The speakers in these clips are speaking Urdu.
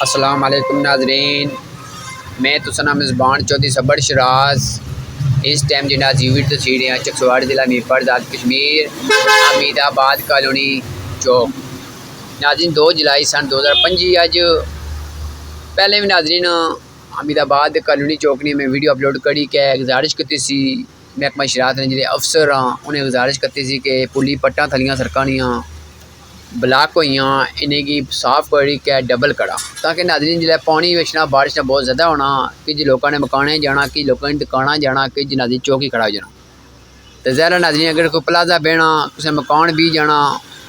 السلام علیکم ناظرین، میں تسنا میزبان چودھری صبر شراز اس ٹائم جی نازیوی تصویریں ہیں چکسواڑ ضلع میرپور آزاد کشمیر حمید آباد کالونی چوک۔ ناظرین 2 جولائی سن 2025 اج پہلے بھی ناظرین حمید آباد کالونی چوک نے میں ویڈیو اپلوڈ کری کہ گزارش کی سی محکمہ شراعت نے جڑے افسر ہاں انہیں گزارش کی سی کہ پولی پٹاں تھلیاں سڑکاں بلاک ہوئی انہیں کی صاف کری کہ ڈبل کڑا تاکہ ناظرین جلے پانی وچنا بارش بہت زیادہ ہونا کہ جی لوگوں نے مکانے جانا کہ لوگوں نے دکانہ جانا کہ جی ناظرین چوک ہی کھڑا ہو جانا تو ظاہر ناظرین اگر کوئی پلازا بہنا کسی مکان بھی جانا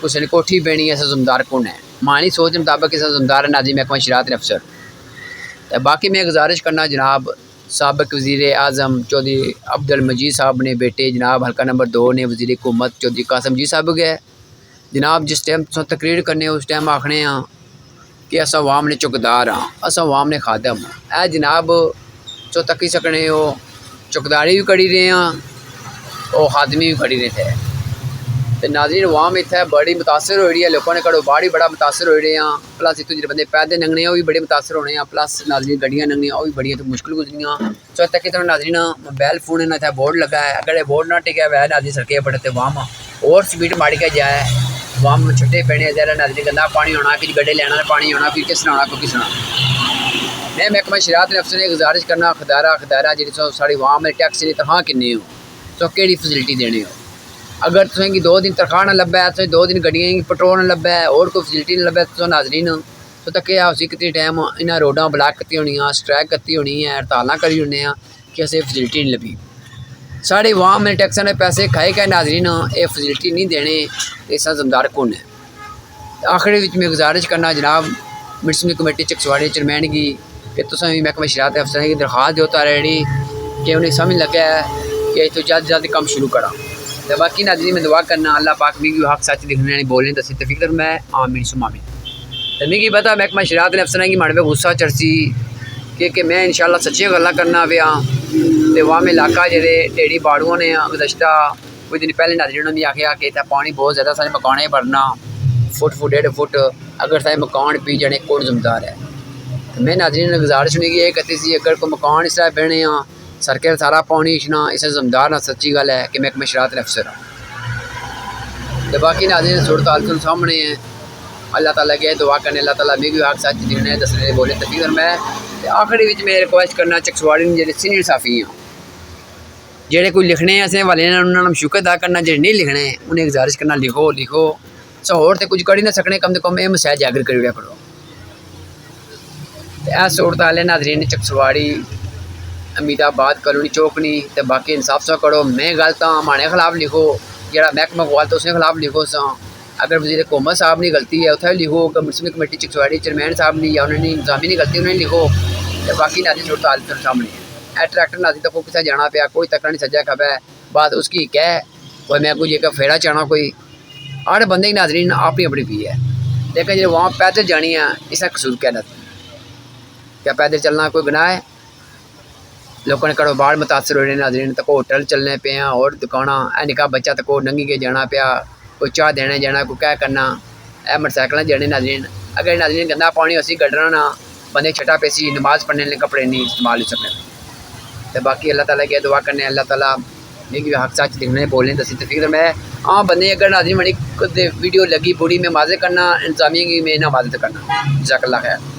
کسی نے کوٹھی بہنی ایسا ذمہ کون ہے مانی سوچ مطابق ایسا ذمہ ہے ناظرین محکمہ شراعت افسر۔ تو باقی میں گزارش کرنا جناب سابق وزیر اعظم چودھری عبدالمجید صاحب نے بیٹے جناب حلقہ نمبر 2 نے وزیر حکومت چودھری قاسم جی صاحب گئے جناب جس ٹائم تقریر کرنے اس ٹائم آکھنے ہاں کہ اصا عوام نے چوکیدار ہاں اصا عوام نے خادم ہاں اے جناب چو تکی سکنے ہو چوکیداری بھی کری رہے ہیں اور خادمی بھی کری رہے تھے تو ناظرین عوام اتنے بڑی متاثر ہو رہی ہے لوگوں نے کڑو باڑی بڑا متاثر ہو رہے ہیں پلس اتنے جی بندے پیدے لنگنے ہیں وہ بھی بڑے متاثر ہونے ہیں پلس ناظرین گڈیاں لنگنیاں وہ بھی بڑی مشکل گزریاں سو تک طرح ناظرین موبائل فون اتنے بورڈ لگا ہے اگر یہ بورڈ نہ ٹکیا ہوا ہے ناظرین سڑکیں پڑتے عوام اور سپیڈ ماڑی کے جائے عوام چھٹے پینے زیادہ ناظرین گندا پانی ہونا کہ گڈے لینا پانی ہونا پھر کس طرح ہونا کوئی کس طرح میں محکمہ شراعت نے افسر نے گزارش کرنا خدارہ جی ساری عوام میں ٹیکس کی تنخواہ کنے ہو تو کہڑی فیسلٹی دینے ہو اگر تسیں کی 2 دن تنخواہ نہ لبا ہے تو 2 دن گڈیاں کی پٹرول نہ لبا ہے اور کوئی فیسلٹی نہ لبا ہے تو ناظرین تو تک اسی کتنی ٹائم انہیں روڈاں بلاک کتی ہونی سٹرائک کتی ہونی ہے ہڑتالاں کری ہونے کہ اسے فیسلٹی نہیں لبھی سارے عوام میں ٹیکساں نے پیسے کھائے کہ ناظرین یہ فیسلٹی نہیں دینے اس ذمہ کون ہے۔ آخری میں گزارش کرنا جناب میونسپل کمیٹی چکسواڑی چیئرمین کی کہ تسیں بھی محکمہ شراعت افسران کی درخواست دیتا رہی کہ انہیں سمجھ لگا ہے کہ تو جلد جلد کام شروع کرا تو باقی ناظرین میں دعا کرنا اللہ پاک بھی حق سچ دکھنے بولنے دسی فکر میں آمین سم آمین تو مجھے پتا محکمہ شراعت افسران کی ماڑے غصہ چڑسی کہ میں انشاءاللہ سچیاں گلاں کرنا پیا تو عوام علاقہ جڑے ڈیڑی باڑوں نے گزشتہ کچھ دن پہلے ناظرین نے بھی آخیا کہ اتنا پانی بہت زیادہ سارے مکانے بھرنا فٹ 1.5 فٹ اگر سارے مکان پی جانے کون ذمہ دار ہے تو میں ناظرین نے گزارش نہیں کی یہ کہتی سی اگر کوئی مکان اس طرح بہنے ہاں سرکے سارا پانی اشنا اسے ذمہ دار نہ سچی گل ہے کہ محکمہ شراعت افسر تو باقی ناظرین صورت حال سامنے ہیں اللہ تعالیٰ کے دعا کرنے اللہ تعالیٰ بھی حق سچ دکھنے دسنے بولے تفکر میں آخری میں ریکویسٹ کرنا چکسواڑی میں جڑے سینئر صحافی ہیں جڑے کوئی لکھنے ایسے والے انہوں نے شکر ادا کرنا جڑے نہیں لکھنے انہیں گزارش کرنا لکھو سو اور تو کچھ کر ہی نہ سکنے کم سے کم یہ مسائل جاگر کر لیا کرو اے صورت حال ہے ناظرین چکسواڑی حمید آباد کالونی چوکنی تو باقی انصاف سا کرو میں غلط ہاں ہمارے خلاف لکھو جڑا محکمہ غلط اس کے خلاف لکھو سا اگر وزیر حکومت صاحب نے غلطی ہے اتنے لکھو کہ میونسپل کمیٹی چکسواڑی چیئرمین صاحب نے یا انہوں نے انتظامی نہیں غلطی انہیں لکھو تو باقی ناظرین صورت حال سامنے ہے اے ٹریکٹر ناظرین تک کسے جانا پیا کوئی تکڑا نہیں سجا کھبا ہے بات اس کی کہہ کوئی میں کوئی یہ پھیڑا چاہنا کوئی ہر بندے کی ناظرین اپنی اپنی پی ہے لیکن جب وہاں پیدل جانی ہے اس کا قصور کہنا کیا پیدل چلنا کوئی گناہ ہے لوگوں نے کڑو باڑ متاثر ہو رہے ہیں ناظرین تک ہوٹل چلنے پے ہیں اور دکانہ اے نکا بچہ تک ننگی کے جانا پیا کوئی چاہ دینے جانا کوئی کہہ کرنا اے موٹر سائیکل جانے ناظرین اگر ناظرین گندا پانی اسی گڈرنا نہ بندے چھٹا پیسی نماز پڑھنے لے کپڑے نہیں استعمال ہو سکنے تو باقی اللہ تعالیٰ کی دعا کرنے اللہ تعالیٰ میری حق سچ دکھنے بولنے دسی تفکر میں ہاں بندے اگر ناظرین بڑی ویڈیو لگی بڑی میں واضح کرنا انتظامیہ کی میں نہ واضح کرنا جزاک اللہ خیر۔